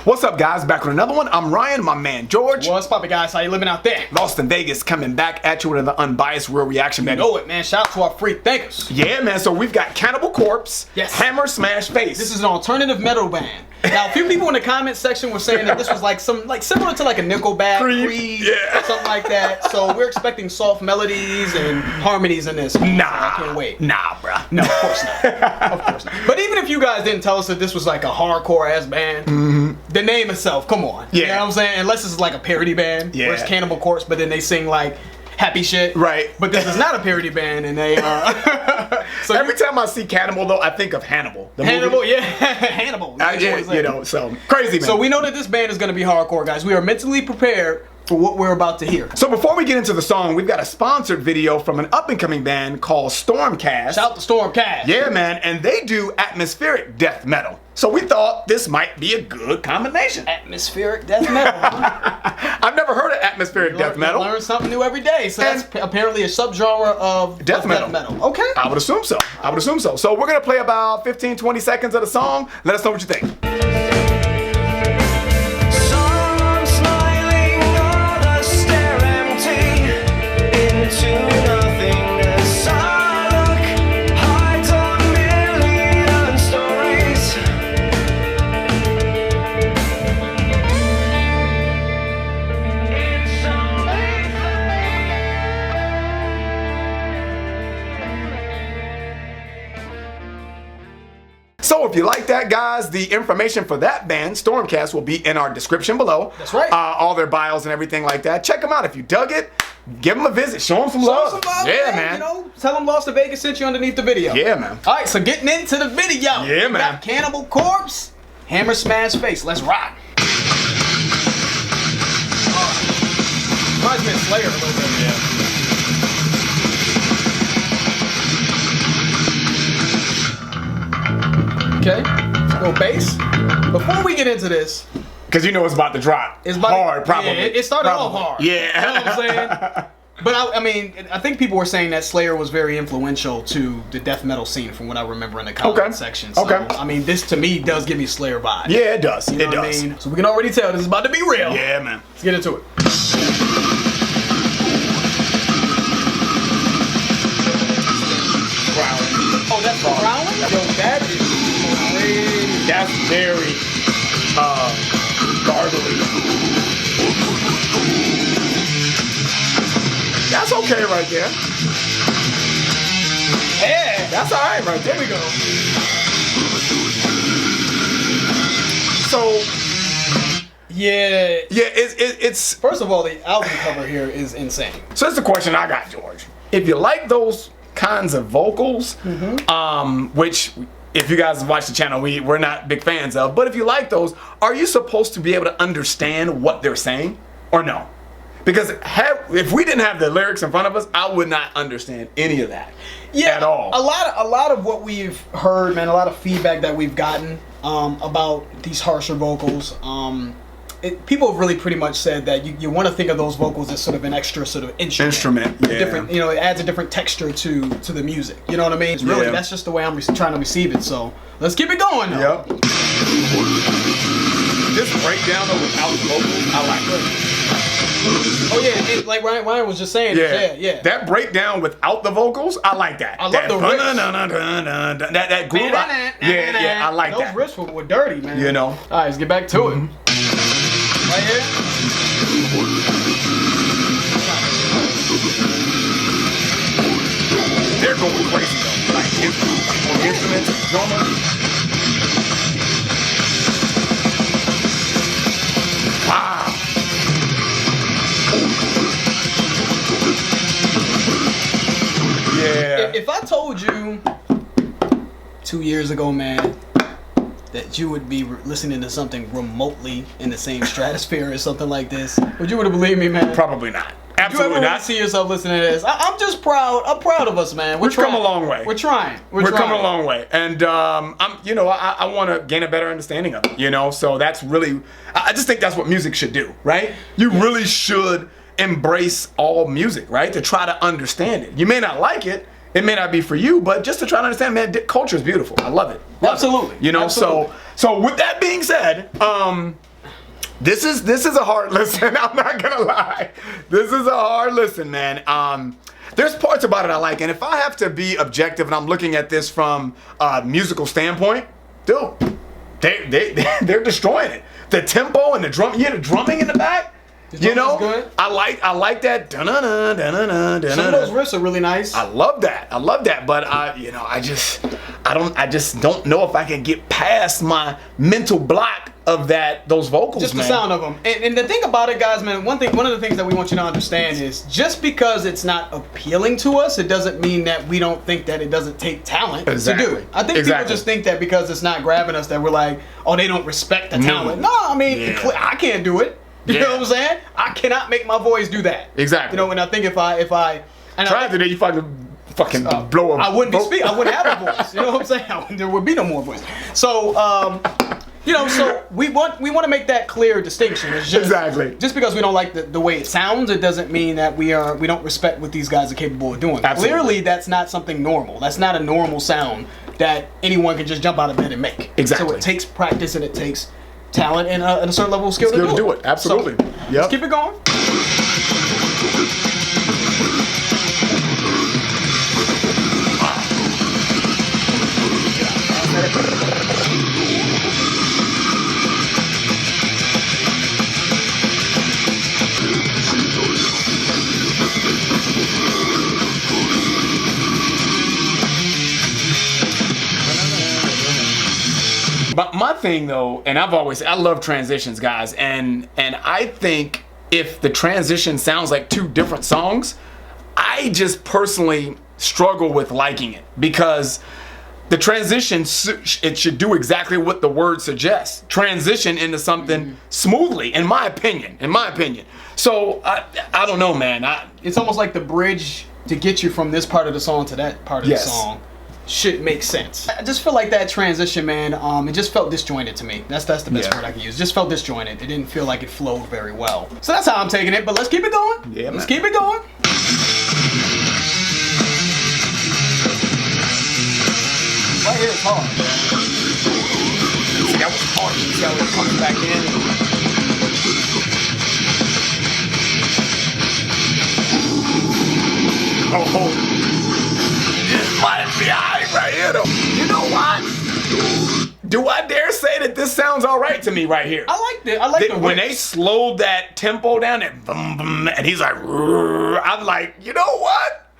What's up, guys? Back with another one. I'm Ryan, my man George. What's poppin', guys? How you living out there? Lost in Vegas, coming back at you with an unbiased real reaction, man. You know it, man. Shout out to our free thinkers. Yeah, man. So we've got Cannibal Corpse, Yes. Hammer Smash Face. This is an alternative metal band. Now, a few people in the comment section were saying that this was like similar to like a Nickelback, Creed, yeah, something like that. So we're expecting soft melodies and harmonies in this. Nah, I can't wait. Nah, bruh. No, of course not. Of course not. But even if you guys didn't tell us that this was like a hardcore ass band, the name itself, come on. Yeah. You know what I'm saying? Unless it's like a parody band, where it's Cannibal Corpse, but then they sing like happy shit. Right. But this is not a parody band, and they so every time I see Cannibal, though, I think of Hannibal. Hannibal, yeah. Hannibal. You know, so crazy, man. So we know that this band is going to be hardcore, guys. We are mentally prepared for what we're about to hear. So before we get into the song, we've got a sponsored video from an up-and-coming band called Stormcast. Shout out to Stormcast. Yeah, man, and they do atmospheric death metal. So we thought this might be a good combination. Atmospheric death metal, huh? I've never heard of atmospheric death metal. You learn something new every day. So that's apparently a subgenre of death metal. Okay. I would assume so. So we're going to play about 15-20 seconds of the song. Let us know what you think. So if you like that, guys, the information for that band, Stormcast, will be in our description below. That's right. All their bios and everything like that. Check them out. If you dug it, give them a visit. Show them some love. Yeah, man. You know, tell them Lost in Vegas sent you underneath the video. Yeah, man. All right, so getting into the video. Yeah, man. We got Cannibal Corpse, Hammer Smash Face. Let's rock. Reminds me of Slayer a little bit. Yeah. Okay, little bass. Before we get into this, because you know it's about to drop. It's about hard, probably. Yeah, it started off hard. Yeah. You know what I'm saying? But I mean, I think people were saying that Slayer was very influential to the death metal scene from what I remember in the comment section. So, I mean, this to me does give me Slayer vibes. Yeah, it does. You know what I mean? So we can already tell this is about to be real. Yeah, man. Let's get into it. Growling. Oh, that's growling? Yo, that is crazy. That's very gargly. That's okay right there. Yeah. That's all right right there. There we go. So, yeah. it's First of all, the album cover here is insane. So that's the question I got, George. If you like those kinds of vocals, which if you guys watch the channel, we're not big fans of, but if you like those, are you supposed to be able to understand what they're saying or no? Because if we didn't have the lyrics in front of us, I would not understand any of that at all. A lot of what we've heard, man, a lot of feedback that we've gotten about these harsher vocals. People have really pretty much said that you want to think of those vocals as sort of an extra sort of instrument. Yeah. Different, you know, it adds a different texture to the music. You know what I mean? It's really, that's just the way I'm trying to receive it. So let's keep it going. Though. Yep. This breakdown though without vocals, I like it. Oh yeah, like Ryan was just saying. Yeah. That breakdown without the vocals, I like that. I love the riffs. That groove. I like that. Those riffs were dirty, man. You know. All right, let's get back to it. Right here. They're going crazy though. Like instruments, drummer. Wow. Yeah. If I told you 2 years ago, man, that you would be listening to something remotely in the same stratosphere as something like this, would you have believed me, man? Probably not. Absolutely you ever not. See yourself listening to this? I'm just proud. I'm proud of us, man. We've come a long way. We're trying. We're coming a long way, and I want to gain a better understanding of it. You know, so that's really. I just think that's what music should do, right? You really should embrace all music, right? To try to understand it. You may not like it. It may not be for you, but just to try to understand, man, culture is beautiful. I love it. Absolutely. You know, Absolutely. so with that being said, This is a hard listen. I'm not gonna lie. This is a hard listen, man. There's parts about it I like, and if I have to be objective and I'm looking at this from a musical standpoint, dude, they're destroying it. The tempo and the drum, the drumming in the back. You know, good. I like that. Dun-dun-dun, dun-dun-dun, dun-dun-dun. Some of those riffs are really nice. I love that. But I just don't know if I can get past my mental block of those vocals. Just man. the sound of them. And the thing about it, guys, man, one of the things that we want you to understand is just because it's not appealing to us, it doesn't mean that we don't think that it doesn't take talent to do it. I think people just think that because it's not grabbing us that we're like, oh, they don't respect the talent. No, I mean, I can't do it. You know what I'm saying? I cannot make my voice do that. Exactly. You know, and I think if I tried to, you fucking blow up. I wouldn't be speaking. I wouldn't have a voice. You know what I'm saying? There would be no more voice. So, you know, so we want to make that clear distinction. It's just, just because we don't like the way it sounds, it doesn't mean that we don't respect what these guys are capable of doing. Absolutely. Clearly, that's not something normal. That's not a normal sound that anyone can just jump out of bed and make. Exactly. So it takes practice and it takes talent and a certain level of skill to do it. Absolutely. So, let's keep it going. But my thing though, and I love transitions, guys, and I think if the transition sounds like two different songs, I just personally struggle with liking it because the transition, it should do exactly what the word suggests. Transition into something smoothly, in my opinion. So I don't know, man. It's almost like the bridge to get you from this part of the song to that part of the song should make sense. I just feel like that transition, man, it just felt disjointed to me. That's the best word I can use. It just felt disjointed. It didn't feel like it flowed very well. So that's how I'm taking it, but let's keep it going. Yeah, let's keep it going. Right here it's hard. See, that was hard. See how it comes back in? Oh. This might be alright right here, though. You know what? Do I dare say that this sounds alright to me right here? I like it. I like it. When they slowed that tempo down, and boom, boom, and he's like, I'm like, you know what?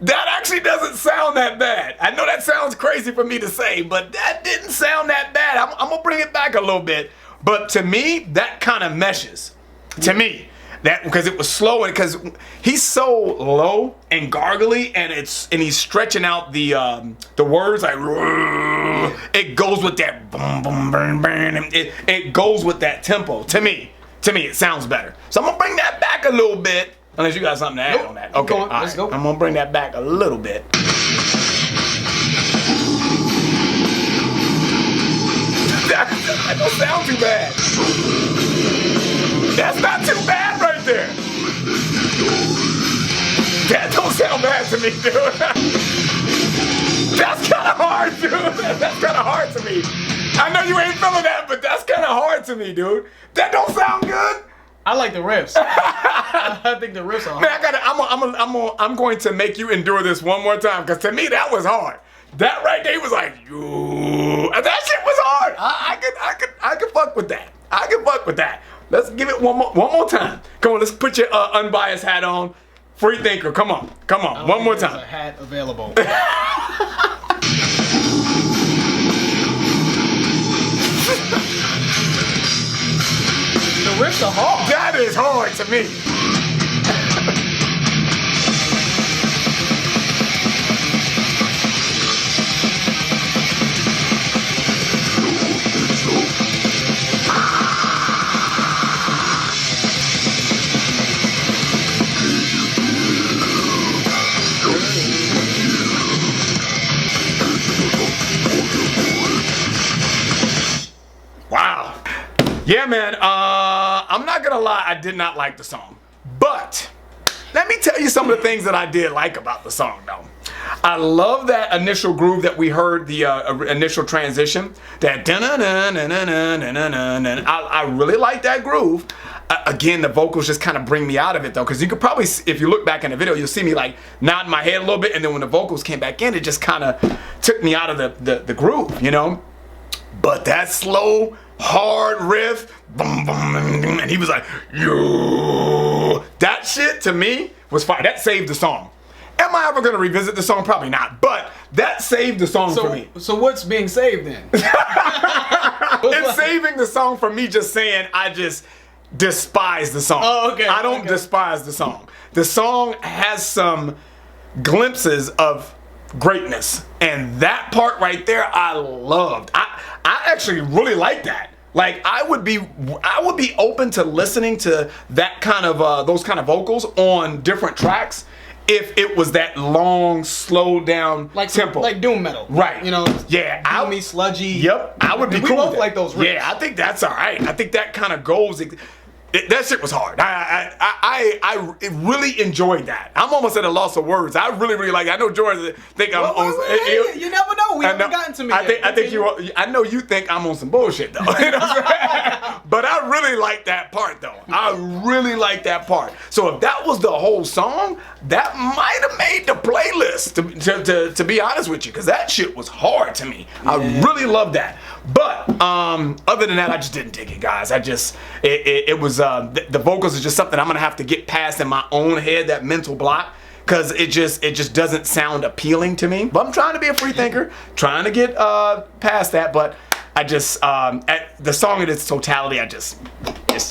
That actually doesn't sound that bad. I know that sounds crazy for me to say, but that didn't sound that bad. I'm gonna bring it back a little bit. But to me, that kind of meshes. To me. That because it was slow and because he's so low and gargly and he's stretching out the words like it goes with that boom boom burn burn and it goes with that tempo. To me it sounds better. So I'm gonna bring that back a little bit. Unless you got something to add on that. Okay, all right. Let's go. I'm gonna bring that back a little bit. That don't sound too bad. That's not too bad right there. That don't sound bad to me, dude. That's kind of hard, dude. That's kind of hard to me. I know you ain't feeling that, but that's kind of hard to me, dude. That don't sound good. I like the riffs. I think the riffs are hard. Man, I'm going to make you endure this one more time because to me that was hard. That right there was like, that shit was hard. I could fuck with that. I can fuck with that. Let's give it one more time. Come on, let's put your unbiased hat on. Free thinker, come on, one more time. There's a hat available. The riffs are hard. That is hard to me. Wow. Yeah, man. I'm not gonna lie. I did not like the song, but let me tell you some of the things that I did like about the song, though. I love that initial groove that we heard, the initial transition. That I really like that groove. Again, the vocals just kind of bring me out of it though, because you could probably, if you look back in the video, you'll see me like nodding my head a little bit, and then when the vocals came back in, it just kind of took me out of the groove, you know? But that slow, hard riff, boom, boom, and he was like, yo, that shit to me was fire. That saved the song. Am I ever gonna revisit the song? Probably not, but that saved the song for me. So what's being saved then? It's saving the song for me just saying I just despise the song. Oh, okay. I don't despise the song. The song has some glimpses of greatness, and that part right there I loved. I actually really like that. Like I would be open to listening to that kind of those kind of vocals on different tracks if it was that long, slow down like tempo, like doom metal, right? You know, yeah, doomy, sludgy. Yep, I would be we cool both with that. like those riffs. Yeah, I think that's all right. I think that kind of goes. That shit was hard. I really enjoyed that. I'm almost at a loss of words. I really like it. I know George think I'm on. You never know. We haven't gotten to me. I think you. I know you think I'm on some bullshit though. You know what I'm saying? But I really like that part though. I really like that part. So if that was the whole song, that might have made the playlist. To be honest with you, because that shit was hard to me. Yeah. I really love that. But other than that, I just didn't dig it, guys. It was the vocals are just something I'm gonna have to get past in my own head, that mental block, because it just doesn't sound appealing to me. But I'm trying to be a free thinker, trying to get past that. But I just at the song in its totality, it's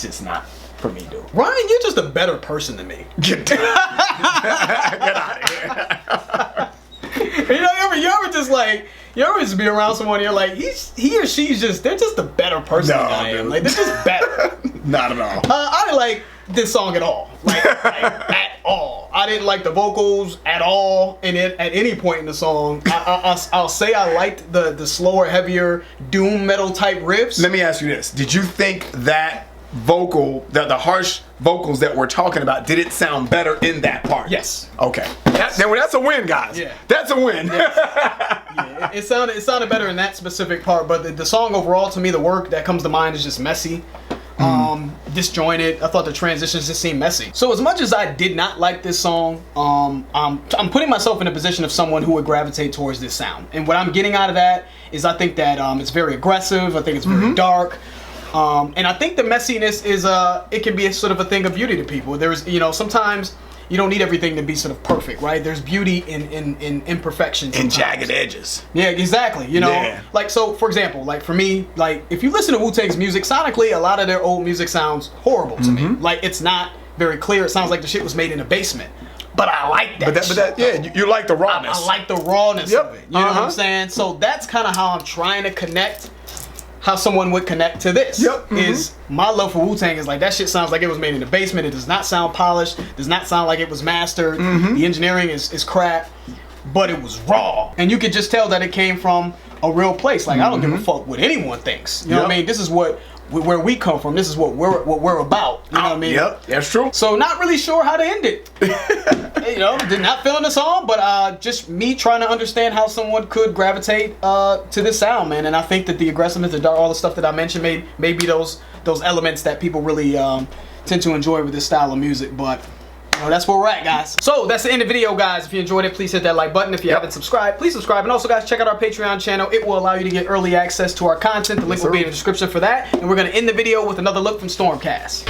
just not for me, dude. Ryan, you're just a better person than me. Get out of here. You ever just like. You ever just be around someone and you're like, he or she's they're just a better person than I am. Like, they're just better. Not at all. I didn't like this song at all. Like at all. I didn't like the vocals at all. And at any point in the song, I'll say I liked the slower, heavier, doom metal type riffs. Let me ask you this. Did you think that vocal, the harsh vocals that we're talking about, did it sound better in that part? Yes. Okay. That's a win, guys. Yeah. That's a win. Yeah, it sounded better in that specific part, but the song overall, to me, the work that comes to mind is just messy, disjointed. I thought the transitions just seemed messy. So as much as I did not like this song, I'm putting myself in a position of someone who would gravitate towards this sound. And what I'm getting out of that is I think that it's very aggressive. I think it's very dark. And I think the messiness is it can be a sort of a thing of beauty to people. There's, sometimes you don't need everything to be sort of perfect, right? There's beauty in imperfections. In jagged edges. Yeah, exactly. Like, so for example, like for me, like if you listen to Wu-Tang's music, sonically, a lot of their old music sounds horrible to me. Like it's not very clear. It sounds like the shit was made in a basement. But I like that. You like the rawness. I like the rawness of it. You know what I'm saying? So that's kind of how I'm trying to connect. How someone would connect to this is my love for Wu-Tang is like that shit sounds like it was made in the basement. It does not sound polished. Does not sound like it was mastered. The engineering is crap, but it was raw, and you could just tell that it came from a real place. Like I don't give a fuck what anyone thinks. You know what I mean? This is where we come from. This is what we're about. You know what I mean? Yep, that's true. So not really sure how to end it. Did not feeling the song, but just me trying to understand how someone could gravitate to this sound, man. And I think that the aggressiveness, the dark, all the stuff that I mentioned, may be those elements that people really tend to enjoy with this style of music. But that's where we're at, guys. So that's the end of the video, guys. If you enjoyed it, please hit that like button. If you haven't subscribed, please subscribe. And also, guys, check out our Patreon channel. It will allow you to get early access to our content. The link will be in the description for that. And we're going to end the video with another look from Stormcast.